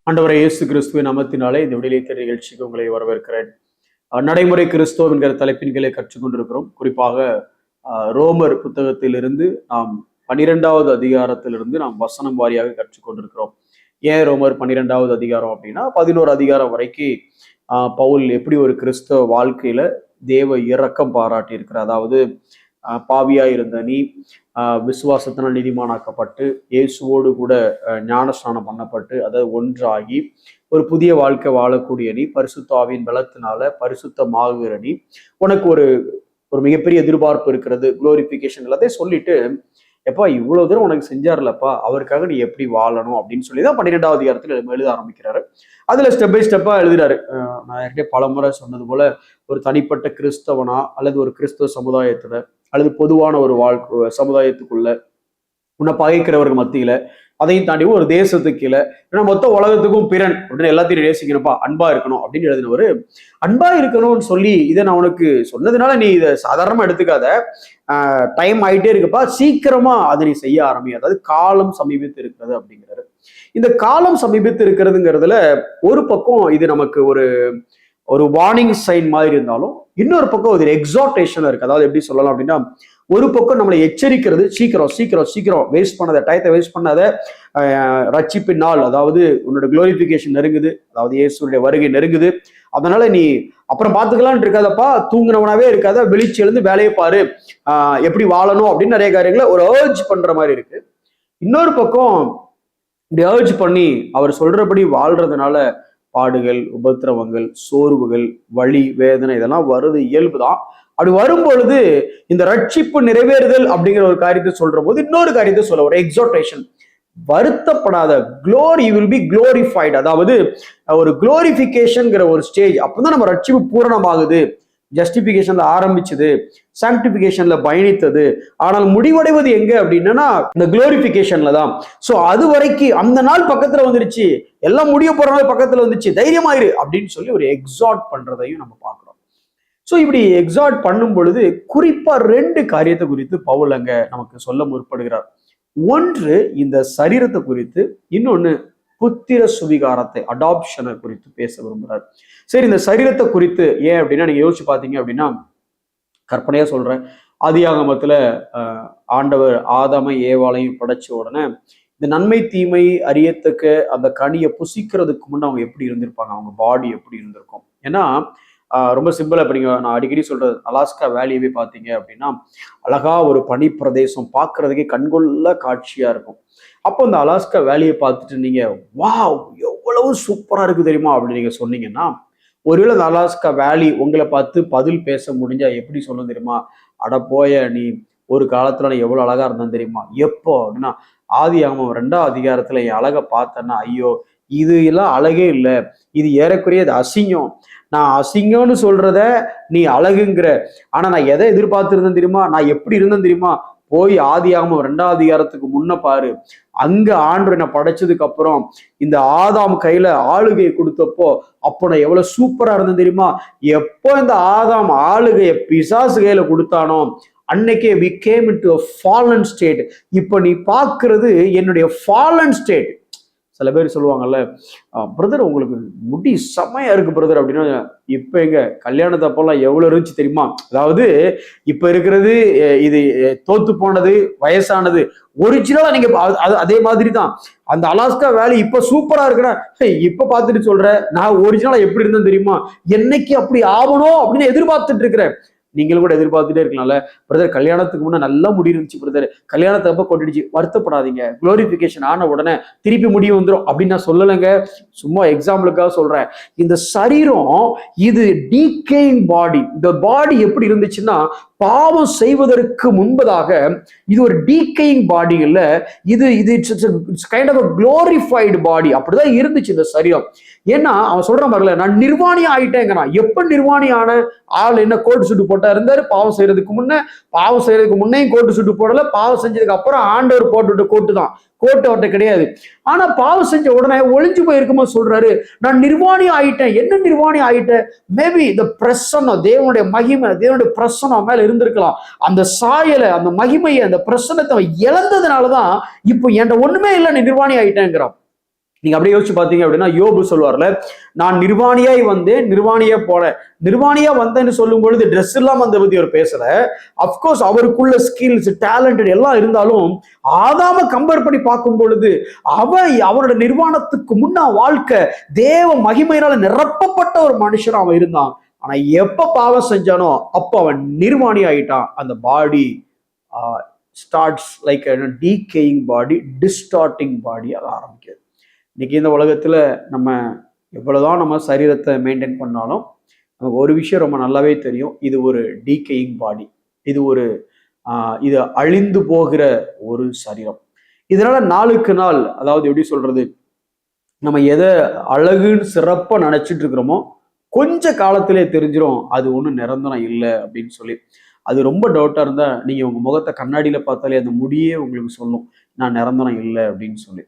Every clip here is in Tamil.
ஆண்டவரை இயேசு கிறிஸ்துவின் நாமத்தினாலே இந்த விடுதலை நிகழ்ச்சிக்கு உங்களை வரவேற்கிறேன். நடைமுறை கிறிஸ்துவம் என்கிற தலைப்பின் கீழே கற்றுக்கொண்டிருக்கிறோம். குறிப்பாக ரோமர் புத்தகத்திலிருந்து நாம் 12வது அதிகாரத்திலிருந்து நாம் வசனம் வாரியாக கற்றுக்கொண்டிருக்கிறோம். ஏன் ரோமர் 12வது அதிகாரம் அப்படின்னா 11 அதிகாரம் வரைக்கும் பவுல் எப்படி ஒரு கிறிஸ்தவ வாழ்க்கையில தேவ இரக்கம் பாராட்டி இருக்கிறார். அதாவது பாவியா இருந்த நீ விசுவாசத்தினால் நீதிமானாக்கப்பட்டு இயேசுவோடு கூட ஞானஸ்நானம் பண்ணப்பட்டு அதாவது ஒன்றாகி ஒரு புதிய வாழ்க்கை வாழக்கூடிய நீ பரிசுத்த ஆவியின் பலத்தினால பரிசுத்தமாகிற நீ உனக்கு ஒரு ஒரு மிகப்பெரிய எதிர்பார்ப்பு இருக்கிறது, குளோரிபிகேஷன் எல்லாத்தையும் சொல்லிட்டு எப்பா இவ்வளவு தூரம் உனக்கு செஞ்சார்லப்பா அவருக்காக நீ எப்படி வாழணும் அப்படின்னு சொல்லிதான் 12வது அதிகாரத்தில் எழுத ஆரம்பிக்கிறாரு. அதுல ஸ்டெப் பை ஸ்டெப்பா எழுதுறாரு. நான் யார்கிட்டயே பலமுறை சொன்னது போல ஒரு தனிப்பட்ட கிறிஸ்தவனா அல்லது ஒரு கிறிஸ்தவ சமுதாயத்துல அல்லது பொதுவான ஒரு வாழ்க்கை சமுதாயத்துக்குள்ள உன்னை பகைக்கிறவர்கள் மத்தியில அதையும் தாண்டி ஒரு தேசத்துக்கு கீழே ஏன்னா மொத்த உலகத்துக்கும் பிறன் அப்படின்னு எல்லாத்தையும் நேசிக்கணும்ப்பா, அன்பா இருக்கணும் அப்படின்னு எழுதினவர். அன்பா இருக்கணும்னு சொல்லி இதை நான் உனக்கு சொன்னதுனால நீ இதை சாதாரணமா எடுத்துக்காத, டைம் ஆயிட்டே இருக்குப்பா, சீக்கிரமா அதை நீ செய்ய ஆரம்பி, அதாவது காலம் சமீபத்து இருக்கிறது அப்படிங்கிறாரு. இந்த காலம் சமீபத்து இருக்கிறதுங்கிறதுல ஒரு பக்கம் இது நமக்கு ஒரு ஒரு வார்னிங் சைன் மாதிரி இருந்தாலும் இன்னொரு பக்கம் ஒரு எக்ஸார்டேஷன் இருக்கு. அதாவது எப்படி சொல்லலாம் அப்படின்னா, ஒரு பக்கம் நம்மளை எச்சரிக்கிறது, சீக்கிரம் சீக்கிரம் சீக்கிரம் வேஸ்ட் பண்ணாத, டயத்தை வேஸ்ட் பண்ணாத, ரட்சிப்பின் நாள் அதாவது உன்னோட குளோரிபிகேஷன் நெருங்குது, அதாவது இயேசுடைய வருகை நெருங்குது, அதனால நீ அப்புறம் பார்த்துக்கலான்னு இருக்காதப்பா, தூங்குனவனாவே இருக்காத, விழிச்சு எழுந்து வேலையை பாரு, எப்படி வாழணும் அப்படின்னு நிறைய காரியங்களை ஒரு ஏர்ஜ் பண்ற மாதிரி இருக்கு. இன்னொரு பக்கம் இப்படி ஏர்ஜ் பண்ணி அவர் சொல்றபடி வாழ்றதுனால பாடுகள், உபத்திரவங்கள், சோர்வுகள், வலி, வேதனை இதெல்லாம் வருது, இயல்புதான். அப்படி வரும்பொழுது இந்த ரட்சிப்பு நிறைவேறுதல் அப்படிங்கிற ஒரு காரியத்தை சொல்ற போது இன்னொரு காரியத்தை சொல்ல, ஒரு exhortation, Varuthapadatha, glory will be glorified, அதாவது ஒரு க்ளோரிஃபிகேஷன்ங்கிற ஒரு ஸ்டேஜ், அப்பதான் நம்ம ரட்சிப்பு பூரணமாகுது. ஜஸ்டிபிகேஷன்ல ஆரம்பிச்சது, சாங்டிபிகேஷன்ல பயணித்தது, ஆனால் முடிவடைவது எங்க அப்படின்னா இந்த குளோரிபிகேஷன்ல தான். சோ அது வரைக்கும் அந்த நாள் பக்கத்துல வந்துருச்சு, எல்லாம் முடிய போற நாள் பக்கத்துல வந்துச்சு, தைரியமாயிரு அப்படின்னு சொல்லி ஒரு எக்ஸார்ட் பண்றதையும் நம்ம பார்க்கிறோம். சோ இப்படி எக்ஸார்ட் பண்ணும் பொழுது குறிப்பா 2 காரியத்தை குறித்து பவுல் அங்க நமக்கு சொல்ல முற்படுகிறார். ஒன்று இந்த சரீரத்தை குறித்து, இன்னொன்னு புத்திர சுவிகாரத்தை, அடாப்ஷனை குறித்து பேச விரும்புறார். சரி, இந்த சரீரத்தை குறித்து ஏன் அப்படின்னா நீங்க யோசிச்சு பாத்தீங்க அப்படின்னா, கற்பனையா சொல்றேன், ஆதியாகமத்துல ஆண்டவர் ஆதாமை ஏவாளையும் படைச்ச உடனே இந்த நன்மை தீமை அறியத்தக்க அந்த கனியை புசிக்கிறதுக்கு முன்னே அவங்க எப்படி இருந்திருப்பாங்க, அவங்க பாடி எப்படி இருந்திருக்கும். ஏன்னா ரொம்ப சிம்பிளா படிங்க, நான் அடிக்கடி சொல்றது, அலாஸ்கா வேலியவே பார்த்தீங்க அப்படின்னா அழகா ஒரு பனி பிரதேசம், பார்க்கறதுக்கே கண்கொள்ள காட்சியா இருக்கும். அப்போ இந்த அலாஸ்கா வேலியை பார்த்துட்டு நீங்க வாவ் எவ்வளவு சூப்பரா இருக்கு தெரியுமா அப்படின்னு நீங்க சொன்னீங்கன்னா, ஒருவேளை அந்த அலாஸ்கா வேலி உங்களை பார்த்து பதில் பேச முடிஞ்சா எப்படி சொல்லும் தெரியுமா, அட போய நீ ஒரு காலத்துல நான் எவ்வளவு அழகா இருந்தேன் தெரியுமா, எப்போ அப்படின்னா ஆதியாகமம் 2வது அதிகாரத்துல என் அழகை பார்த்தேன்னா, ஐயோ இது எல்லாம் அழகே இல்லை, இது ஏறக்குறைய அசிங்கம், நான் அசிங்கம்னு சொல்றத நீ அழகுங்கிற, ஆனா நான் எதை எதிர்பார்த்திருந்தேன் தெரியுமா, நான் எப்படி இருந்தேன் தெரியுமா, போய் ஆதியாகமம் 2வது அதிகாரத்துக்கு முன்ன பாரு, அங்க ஆண்டு என்ன படைச்சதுக்கு அப்புறம் இந்த ஆதாம் கையில ஆளுகையை கொடுத்தப்போ அப்போ நான் எவ்வளவு சூப்பரா இருந்தேன் தெரியுமா, எப்போ இந்த ஆதாம் ஆளுகையை பிசாசு கையில கொடுத்தானோ அன்னைக்கே we came into a fallen state. இப்போ நீ பார்க்கிறது என்னுடைய fallen state. சில பேர் சொல்லுவாங்கல்ல, பிரதர் உங்களுக்கு முடி செம்மையா இருக்கு பிரதர் அப்படின்னா, இப்ப எங்க கல்யாணத்தப்பெல்லாம் எவ்வளவு இருந்துச்சு தெரியுமா, அதாவது இப்ப இருக்கிறது இது தோத்து போனது, வயசானது, ஒரிஜினலா நீங்க அதே மாதிரி தான். அந்த அலாஸ்கா வேலி இப்ப சூப்பரா இருக்குன்னா இப்ப பார்த்துட்டு சொல்ற, நான் ஒரிஜினலா எப்படி இருந்தேன் தெரியுமா, என்னைக்கு அப்படி ஆகணும் அப்படின்னு எதிர்பார்த்துட்டு இருக்கிறேன். நீங்களும் கூட எதிர்பார்த்துட்டே இருக்கலாம்ல, பிரதர் கல்யாணத்துக்கு முன்னே நல்லா முடி இருந்துச்சு பிரதர், கல்யாணத்தை அப்ப கொட்டிடுச்சு, வருத்தப்படாதீங்க, குளோரிபிகேஷன் ஆன உடனே திருப்பி முடி வந்துடும் அப்படின்னு நான் சொல்லலைங்க, சும்மா எக்ஸாம்பிளுக்காக சொல்றேன். இந்த சரீரம் இது டீகேயிங் பாடி. இந்த பாடி எப்படி இருந்துச்சுன்னா, பாவம் செய்வதற்கு முன்பதாக இது ஒரு டீகேயிங் பாடி இல்ல, இது இட்ஸ் கைண்ட் ஆஃப் குளோரிஃபைடு பாடி. அப்படிதான் இருந்துச்சு இந்த சரீரம். ஏன்னா அவன் சொல்றான் பாருல, நான் நிர்வாணி ஆயிட்டேங்கிறான். எப்ப நிர்வாணி ஆன ஆள் என்ன கோட்டு சுட்டு போட்டா இருந்தாரு, பாவம் செய்யறதுக்கு முன்னையும் கோட்டு சுட்டு போடல, பாவம் செஞ்சதுக்கு அப்புறம் ஆண்டவர் போட்டுவிட்ட கோட்டு தான், கோட்டு அவர்கிட்ட கிடையாது. ஆனா பாவம் செஞ்ச உடனே ஒளிஞ்சு போய் இருக்கும்போது சொல்றாரு, நான் நிர்வாணி ஆயிட்டேன். என்ன நிர்வாணி ஆயிட்டேன்? மேபி இந்த பிரசன்னம், தேவனுடைய மகிமை, தேவனுடைய பிரசன்னம் மேல இருந்திருக்கலாம். அந்த சாயலை, அந்த மகிமையை, அந்த பிரசன்னத்தை இழந்ததுனாலதான் இப்போ என்கிட்ட ஒண்ணுமே இல்லை, நிர்வாணி ஆயிட்டேங்கிறான். நீங்க அப்படியே யோசிச்சு பாத்தீங்க அப்படின்னா, யோபு சொல்லுவார்ல, நான் நிர்வாணியாய் வந்தேன், நிர்வாணியா போனேன். நிர்வாணியா வந்தேன்னு சொல்லும் பொழுது ட்ரெஸ் இல்லாம வந்த பத்தி அவர் பேசல. அப்கோர்ஸ் அவருக்குள்ள ஸ்கில்ஸ், டேலண்டட் எல்லாம் இருந்தாலும் ஆதாம கம்பேர் பண்ணி பார்க்கும் பொழுது அவனோட நிர்வாணத்துக்கு முன்னா வாழ்க்கை தேவ மகிமையினால நிரப்பப்பட்ட ஒரு மனுஷன் அவன் இருந்தான். ஆனா எப்ப பாவம் செஞ்சானோ அப்ப அவன் நிர்வாணி ஆயிட்டான். அந்த பாடி ஸ்டார்ட்ஸ் லைக் டீகேயிங் பாடி, டிஸ்டார்டிங் பாடி ஆக ஆரம்பிக்குது. இன்னைக்கு இந்த உலகத்துல நம்ம எவ்வளவுதான் நம்ம சரீரத்தை மெயின்டைன் பண்ணாலும் நமக்கு ஒரு விஷயம் ரொம்ப நல்லாவே தெரியும், இது ஒரு டீகேயிங் பாடி, இது ஒரு இது அழிந்து போகிற ஒரு சரீரம். இதனால நாளுக்கு நாள், அதாவது எப்படி சொல்றது, நம்ம எதை அழகுன்னு சிறப்பா நினைச்சிட்டு இருக்கிறோமோ கொஞ்ச காலத்திலே தெரிஞ்சிடும் அது ஒன்றும் நிரந்தரம் இல்லை அப்படின்னு சொல்லி. அது ரொம்ப டவுட்டா இருந்தா நீங்க உங்க முகத்தை கண்ணாடியில பார்த்தாலே அந்த முடியே உங்களுக்கு சொல்லும் நான் நிரந்தரம் இல்லை அப்படின்னு சொல்லி.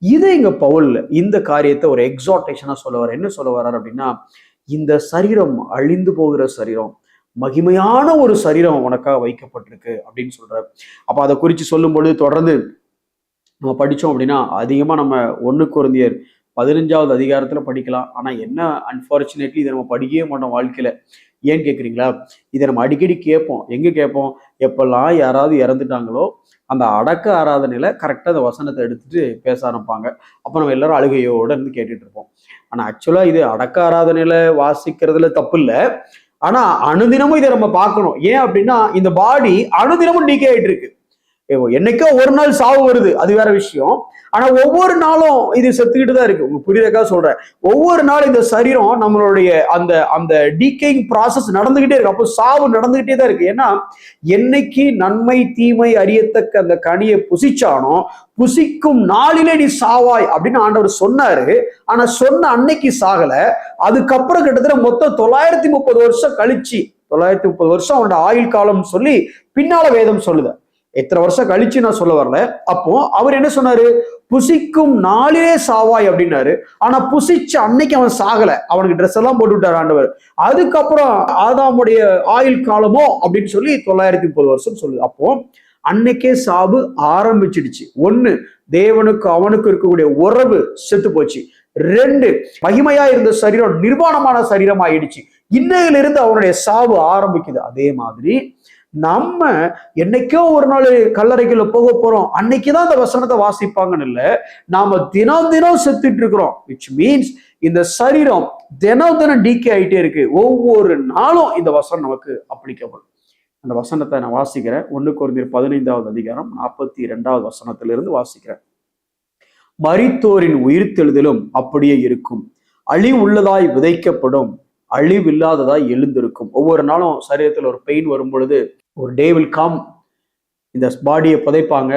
இதை இங்க பவுல் இந்த காரியத்தை ஒரு எக்ஸார்டேஷனா சொல்ல வர, என்ன சொல்ல வர்றார் அப்படின்னா, இந்த சரீரம் அழிந்து போகிற சரீரம், மகிமையான ஒரு சரீரம் உனக்காக வைக்கப்பட்டிருக்கு அப்படின்னு சொல்றாரு. அப்ப அதை குறித்து சொல்லும் பொழுது தொடர்ந்து நம்ம படிச்சோம் அப்படின்னா அதிகமா நம்ம 1 கொரிந்தியர் 15வது அதிகாரத்துல படிக்கலாம். ஆனா என்ன அன்பார்ச்சுனேட்லி இதை நம்ம படிக்கவே மாட்டோம் வாழ்க்கையில. ஏன்னு கேட்குறீங்களா? இதை நம்ம அடிக்கடி கேட்போம். எங்க கேட்போம்? எப்பெல்லாம் யாராவது இறந்துட்டாங்களோ அந்த அடக்க ஆராதனையில கரெக்டாக அந்த வசனத்தை எடுத்துட்டு பேச ஆரம்பிப்பாங்க. அப்போ நம்ம எல்லாரும் அழுகையோட இருந்து கேட்டுட்டு இருப்போம். ஆனா ஆக்சுவலா இது அடக்க ஆராதனையில வாசிக்கிறதுல தப்பு இல்லை. ஆனா அனுதினமும் இதை நம்ம பார்க்கணும். ஏன் அப்படின்னா இந்த பாடி அனுதினமும் டீகே ஆயிட்டு இருக்கு. என்னைக்கோ ஒரு நாள் சாவு வருது, அது வேற விஷயம். ஆனா ஒவ்வொரு நாளும் இது செத்துக்கிட்டு தான் இருக்கு. உங்களுக்கு புரியுதா சொல்றேன்? ஒவ்வொரு நாளும் இந்த சரீரம் நம்மளுடைய அந்த அந்த டீகேயிங் ப்ராசஸ் நடந்துகிட்டே இருக்கு. அப்போ சாவு நடந்துகிட்டே தான் இருக்கு. ஏன்னா என்னைக்கு நன்மை தீமை அறியத்தக்க அந்த கனியை புசிச்சானோ புசிக்கும் நாளிலே நீ சாவாய் அப்படின்னு ஆண்டவர் சொன்னாரு. ஆனா சொன்ன அன்னைக்கு சாகல. அதுக்கப்புறம் கிட்டத்தட்ட மொத்தம் 930 வருஷம் கழிச்சு, 930 வருஷம் அவனோட ஆயுள் காலம் சொல்லி பின்னால வேதம் சொல்லுது. எத்தனை வருஷம் கழிச்சு நான் சொல்ல வரல. அப்போ அவர் என்ன சொன்னாரு? புசிக்கும் நாளிலே சாவாய் அப்படின்னாரு. ஆனா புசிச்ச அன்னைக்கு அவன் சாகல. அவனுக்கு ட்ரெஸ் எல்லாம் போட்டு விட்டார் ஆண்டவர். அதுக்கப்புறம் ஆதாமுடைய ஆயுள் காலமோ அப்படின்னு சொல்லி 930 வருஷம் சொல்லுது. அப்போ அன்னைக்கே சாவு ஆரம்பிச்சிடுச்சு. 1, தேவனுக்கு அவனுக்கு இருக்கக்கூடிய உறவு செத்து போச்சு. 2, மகிமையா இருந்த சரீரம் நிர்வாணமான சரீரம் ஆயிடுச்சு. இன்னையிலிருந்து அவனுடைய சாவு ஆரம்பிக்குது. அதே மாதிரி நம்ம என்னைக்கோ ஒரு நாள் கல்லறைக்குள்ள போக போறோம், அன்னைக்குதான் அந்த வசனத்தை வாசிப்பாங்கன்னு இல்லை. நாம தினம் தினம் செத்துட்டு இருக்கிறோம். விச் மீன்ஸ் இந்த சரீரம் தினம் தினம் டீகே ஆயிட்டே இருக்கு. ஒவ்வொரு நாளும் இந்த வசனம் நமக்கு அப்ளிகபிள். அந்த வசனத்தை நான் வாசிக்கிறேன். 1 கொரிந்தியர் 15வது அதிகாரம் 42வது வசனத்திலிருந்து வாசிக்கிறேன். மரித்தோரின் உயிர்த்தெழுதலும் அப்படியே இருக்கும். அழிவுள்ளதாய் விதைக்கப்படும், அழிவில்லாததாய் எழுந்திருக்கும். ஒவ்வொரு நாளும் சரீரத்தில் ஒரு பெயின் வரும் பொழுது ஒரு டே வில் கம், இந்த பாடியை புதைப்பாங்க,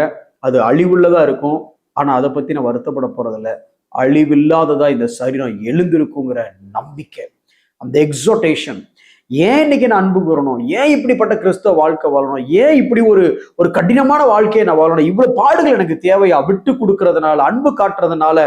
அது அழிவுள்ளதா இருக்கும். ஆனா அதை பத்தி நான் வருத்தப்பட போறதில்ல. அழிவில்லாததா இந்த சரீரம் எழுந்திருக்குங்கிற நம்பிக்கை, அந்த எக்ஸோட்டேஷன். ஏன் இன்னைக்கு நான் அன்பு கூறணும்? ஏன் இப்படிப்பட்ட கிறிஸ்தவ வாழ்க்கை வாழணும்? ஏன் இப்படி ஒரு கடினமான வாழ்க்கையை நான் வாழணும்? இவ்வளவு பாடுகள் எனக்கு தேவையா? விட்டு கொடுக்கறதுனால, அன்பு காட்டுறதுனால,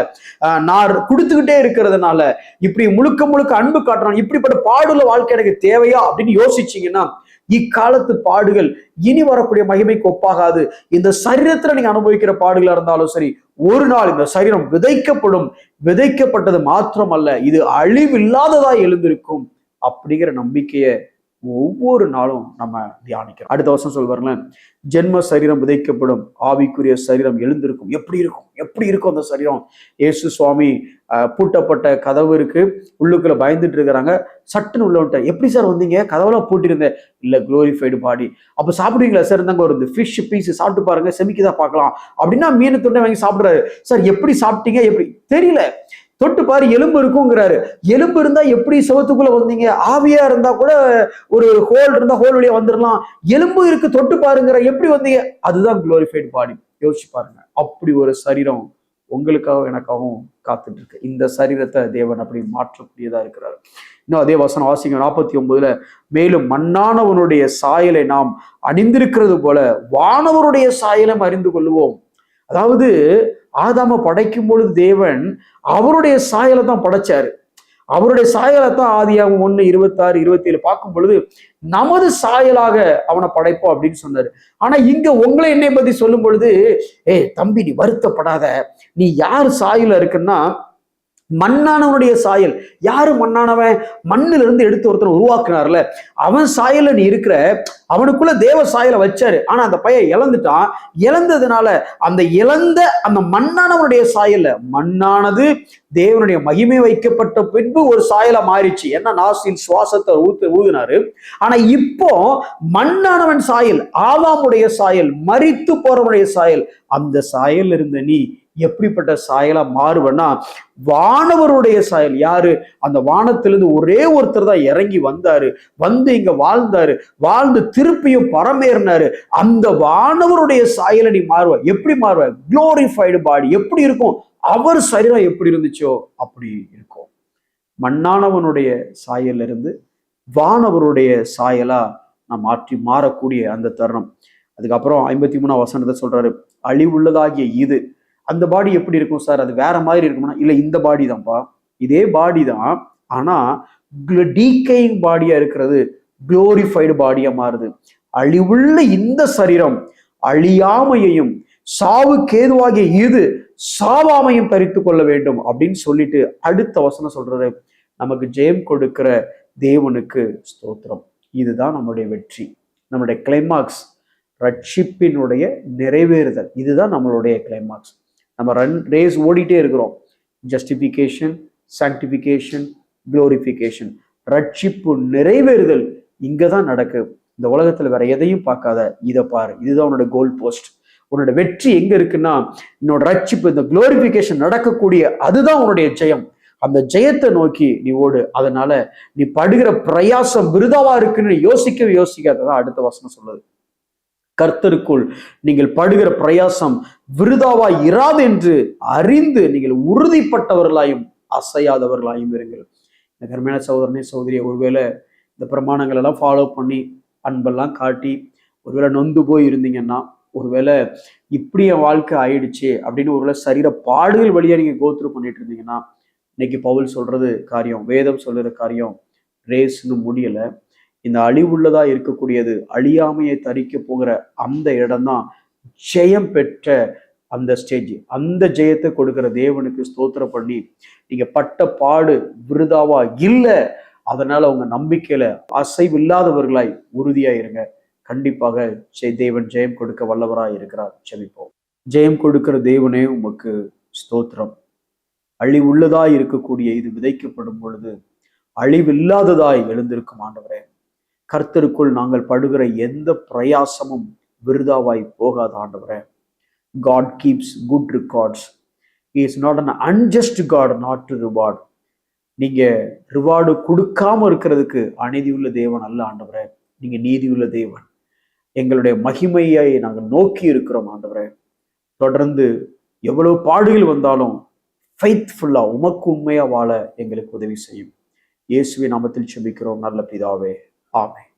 நான் கொடுத்துக்கிட்டே இருக்கிறதுனால, இப்படி முழுக்க முழுக்க அன்பு காட்டுறோம், இப்படிப்பட்ட பாடுள்ள வாழ்க்கை எனக்கு தேவையா அப்படின்னு யோசிச்சீங்கன்னா இக்காலத்து பாடுகள் இனி வரக்கூடிய மகிமைக்கு ஒப்பாகாது. இந்த சரீரத்துல நீங்க அனுபவிக்கிற பாடுகளா இருந்தாலும் சரி, ஒரு நாள் இந்த சரீரம் விதைக்கப்படும். விதைக்கப்பட்டது மாத்திரம் அல்ல, இது அழிவில்லாததா எழுந்திருக்கும் அப்படிங்கிற நம்பிக்கையை ஒவ்வொரு நாளும் நம்ம தியானிக்கிறோம். அடுத்த வருஷம் சொல்வாருங்களேன், ஜென்ம சரீரம் விதைக்கப்படும், ஆவிக்குரிய சரீரம் எழுந்திருக்கும். எப்படி இருக்கும்? எப்படி இருக்கும் அந்த சரீரம்? இயேசு சுவாமி பூட்டப்பட்ட கதவு இருக்கு, உள்ளுக்குள்ள பயந்துட்டு இருக்கிறாங்க. சட்டுன்னு உள்ள வந்துட்டேன். எப்படி சார் வந்தீங்க? கதவுலாம் பூட்டிருந்தேன். இல்ல, குளோரிஃபைடு பாடி. அப்ப சாப்பிடுவீங்களா சார்? இருந்தாங்க ஒரு ஃபிஷ் பீஸ் சாப்பிட்டு பாருங்க, செமிக்குதான் பார்க்கலாம் அப்படின்னா மீன் துண்டை வாங்கி சாப்பிடுறாரு. சார் எப்படி சாப்பிட்டீங்க? எப்படி தெரியல. தொட்டு பாரு, எலும்பு இருக்குங்கிறாரு. எலும்பு இருந்தா எப்படி செவத்துக்குள்ள வந்தீங்க? ஆவியா இருந்தா கூட ஒரு ஹோல் இருந்தா ஹோல் வழியா வந்துடலாம். எலும்பு இருக்கு, தொட்டு பாருங்கிற, எப்படி வந்தீங்க? அதுதான் குளோரிஃபைடு பாடி. யோசிச்சு பாருங்க. அப்படி ஒரு சரீரம் உங்களுக்காகவும் எனக்காகவும் காத்துட்டு இருக்கு. இந்த சரீரத்தை தேவன் அப்படி மாற்றக்கூடியதா இருக்கிறார். இன்னும் அதே வசனம் வாசிங்க 49ல, மேலும் மண்ணானவனுடைய சாயலை நாம் அணிந்திருக்கிறது போல வானவருடைய சாயலும் அறிந்து கொள்வோம். அதாவது ஆதாம படைக்கும் பொழுது தேவன் அவருடைய சாயலை தான் படைச்சாரு. அவருடைய சாயலை தான் ஆதியாகமம் 1:26-27 பார்க்கும் பொழுது நமது சாயலாக அவனை படைப்போம் அப்படின்னு சொன்னாரு. ஆனா இங்க உங்களை என்னை பத்தி சொல்லும் பொழுது, தம்பி நீ வருத்தப்படாத, நீ யார் சாயல இருக்குன்னா மண்ணானவனுடைய சாயல். யாரு மண்ணானவன்? மண்ணில இருந்து எடுத்து ஒருத்தர் உருவாக்குனார்ல, அவன் சாயல்ல நீ இருக்கிற. அவனுக்குள்ள தேவ சாயலை வச்சாரு. ஆனா அந்த பையன் இழந்துட்டான். இழந்ததுனால அந்த மண்ணானவனுடைய சாயல்ல, மண்ணானது தேவனுடைய மகிமை வைக்கப்பட்ட பின்பு ஒரு சாயலா மாறிச்சு. என்ன, நாசில் சுவாசத்தை ஊதினாரு. ஆனா இப்போ மண்ணானவன் சாயல், ஆதாமுடைய சாயல், மரித்து போறவனுடைய சாயல், அந்த சாயல் இருந்த நீ எப்படிப்பட்ட சாயலா மாறுவன்னா, வானவருடைய சாயல். யாரு? அந்த வானத்திலிருந்து ஒரே ஒருத்தர் தான் இறங்கி வந்தாரு, வந்து இங்க வாழ்ந்தாரு, வாழ்ந்து திருப்பியும் பரமேறினாரு. அந்த வானவருடைய சாயலை நீ மாறுவ. எப்படி மாறுவ? குளோரிஃபைடு பாடி. எப்படி இருக்கும்? அவர் சரீரம் எப்படி இருந்துச்சோ அப்படி இருக்கும். மண்ணானவனுடைய சாயல்ல இருந்து வானவருடைய சாயலா நான் மாறக்கூடிய அந்த தருணம். அதுக்கப்புறம் 53ஆம் வசனத்தை சொல்றாரு, அழிவுள்ளதாகிய இது. அந்த பாடி எப்படி இருக்கும் சார்? அது வேற மாதிரி இருக்கும்னா, இல்ல இந்த பாடி தான்ப்பா, இதே பாடி தான். ஆனா டீகேயிங் பாடியா இருக்கிறது குளோரிஃபைடு பாடியா மாறுது. அழிவுள்ள இந்த சரீரம் அழியாமையையும் சாவுக்கு ஏதுவாகிய இது சாவாமையும் தரித்து கொள்ள வேண்டும் அப்படின்னு சொல்லிட்டு அடுத்த வசனம் சொல்றாரு, நமக்கு ஜெயம் கொடுக்கிற தேவனுக்கு ஸ்தோத்திரம். இதுதான் நம்மளுடைய வெற்றி, நம்மளுடைய கிளைமாக்ஸ், ரட்சிப்பினுடைய நிறைவேறுதல். இதுதான் நம்மளுடைய கிளைமாக்ஸ். நம்ம ரேஸ் ஓடிட்டே இருக்கிறோம். Justification, sanctification, glorification. ரட்சிப்பு நிறைவேறுதல் இங்கதான் நடக்கு. இந்த உலகத்துல வேற எதையும் பார்க்காத, இதை பாரு. இதுதான் உன்னோட கோல் போஸ்ட். உன்னோட வெற்றி எங்க இருக்குன்னா, என்னோட ரட்சிப்பு, இந்த குளோரிஃபிகேஷன் நடக்கக்கூடிய அதுதான் உன்னுடைய ஜெயம். அந்த ஜெயத்தை நோக்கி நீ ஓடு. அதனால நீ படுகிற பிரயாசம் விருதாவா இருக்குன்னு யோசிக்காததான் அடுத்த வசனம் சொல்லுது. கர்த்தருக்குள் நீங்கள் படுகிற பிரயாசம் விருதாவா இராது என்று அறிந்து நீங்கள் உறுதிப்பட்டவர்களாயும் அசையாதவர்களாயும் இருங்கள். இந்த கர்மையான சகோதரனே சகோதரியை, ஒருவேளை இந்த பிரமாணங்கள் எல்லாம் ஃபாலோ பண்ணி அன்பெல்லாம் காட்டி ஒருவேளை நொந்து போய் இருந்தீங்கன்னா, ஒருவேளை இப்படி என் வாழ்க்கை ஆயிடுச்சு அப்படின்னு ஒருவேளை சரீர பாடுகள் வழியா நீங்க கோத்ரூ பண்ணிட்டு இருந்தீங்கன்னா, இன்னைக்கு பவுல் சொல்றது காரியம், வேதம் சொல்ற காரியம், ரேஸ்னு முடியல. இந்த அழிவுள்ளதா இருக்கக்கூடியது அழியாமையை தரிக்க போகிற அந்த இடம்தான் ஜெயம் பெற்ற அந்த ஸ்டேஜ். அந்த ஜெயத்தை கொடுக்கிற தேவனுக்கு ஸ்தோத்திரம் பண்ணி, நீங்க பட்ட பாடு விருதாவா இல்லை. அதனால உங்க நம்பிக்கையில அசைவில்லாதவர்களாய் உறுதியா இருங்க. கண்டிப்பாக தேவன் ஜெயம் கொடுக்க வல்லவராய் இருக்கிறார். ஜெபிப்போம். ஜெயம் கொடுக்கிற தேவனே உமக்கு ஸ்தோத்திரம். அழிவுள்ளதாய் இருக்கக்கூடிய இது விதைக்கப்படும் பொழுது அழிவில்லாததாய் எழுந்திருக்கும் ஆண்டவரே. கர்த்தருக்குள் நாங்கள் படுகிற எந்த பிரயாசமும் விருதாவாய் போகாத ஆண்டவரே. God keeps good records. He is not an unjust God not to reward. நீங்க ரிவார்டு கொடுக்காம இருக்கிறதுக்கு அநீதியுள்ள தேவன் அல்ல ஆண்டவரே. நீங்க நீதியுள்ள தேவன். எங்களுடைய மகிமையை நாங்கள் நோக்கி இருக்கிறோம் ஆண்டவரே. தொடர்ந்து எவ்வளவு பாடுகள் வந்தாலும் ஃபெய்த்ஃபுல்லா, உமக்கு உண்மையா வாழ எங்களுக்கு உதவி செய்யும். இயேசுவின் நாமத்தில் ஜெபிக்கிறோம் நல்ல பிதாவே. ஆமென்.